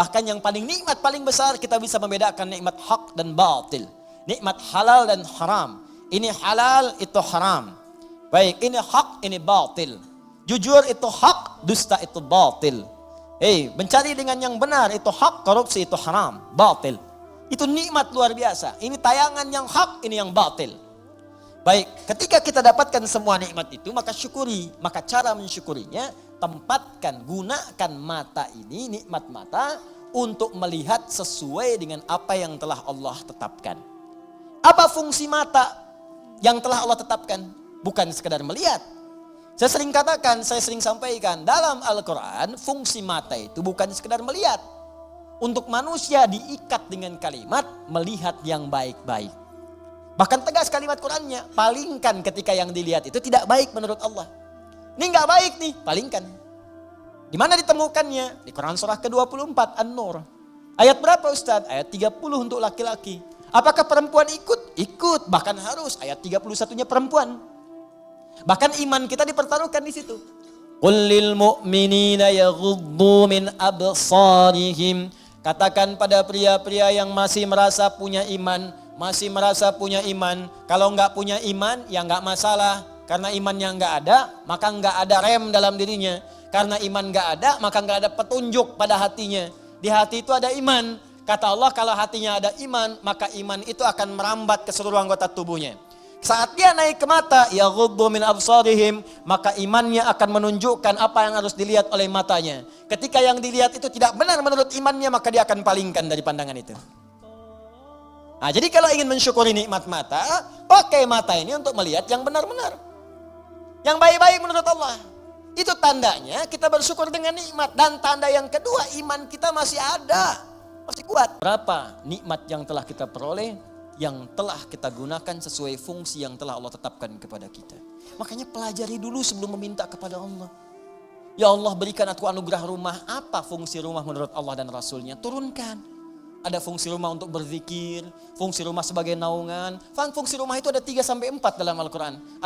Bahkan yang paling nikmat paling besar kita bisa membedakan nikmat hak dan batil. Nikmat halal dan haram. Ini halal, itu haram. Baik, ini hak, ini batil. Jujur itu hak, dusta itu batil. Mencari dengan yang benar itu hak, korupsi itu haram, batil. Itu nikmat luar biasa. Ini tayangan yang hak, ini yang batil. Baik, ketika kita dapatkan semua nikmat itu, maka syukuri. Maka cara mensyukurinya, tempatkan, gunakan mata ini, nikmat mata, untuk melihat sesuai dengan apa yang telah Allah tetapkan. Apa fungsi mata yang telah Allah tetapkan? Bukan sekedar melihat. Saya sering katakan, saya sering sampaikan, dalam Al-Quran, fungsi mata itu bukan sekedar melihat. Untuk manusia diikat dengan kalimat, melihat yang baik-baik. Bahkan tegas kalimat Qurannya, palingkan ketika yang dilihat itu tidak baik menurut Allah. Ini nggak baik nih, palingkan. Di mana ditemukannya? Di Quran surah ke-24, An-Nur. Ayat berapa Ustaz? Ayat 30 untuk laki-laki. Apakah perempuan ikut? Ikut, bahkan harus. Ayat 31-nya perempuan. Bahkan iman kita dipertaruhkan di situ. Qul lil mu'minina yaghuddu min absarihim. Katakan pada pria-pria yang masih merasa punya iman, kalau enggak punya iman ya enggak masalah. Karena imannya enggak ada, maka enggak ada rem dalam dirinya. Karena iman enggak ada, maka enggak ada petunjuk pada hatinya. Di hati itu ada iman. Kata Allah, kalau hatinya ada iman, maka iman itu akan merambat ke seluruh anggota tubuhnya. Saat dia naik ke mata, yaghuddu min absarihim, maka imannya akan menunjukkan apa yang harus dilihat oleh matanya. Ketika yang dilihat itu tidak benar menurut imannya, maka dia akan palingkan dari pandangan itu. Nah, jadi kalau ingin mensyukuri nikmat mata, pakai mata ini untuk melihat yang benar-benar. Yang baik-baik menurut Allah. Itu tandanya kita bersyukur dengan nikmat. Dan tanda yang kedua, iman kita masih ada. Masih kuat. Berapa nikmat yang telah kita peroleh, yang telah kita gunakan sesuai fungsi yang telah Allah tetapkan kepada kita. Makanya pelajari dulu sebelum meminta kepada Allah. Ya Allah, berikan aku anugerah rumah. Apa fungsi rumah menurut Allah dan Rasulnya? Turunkan. Ada fungsi rumah untuk berzikir, fungsi rumah sebagai naungan. Fungsi rumah itu ada 3-4 dalam Al-Quran.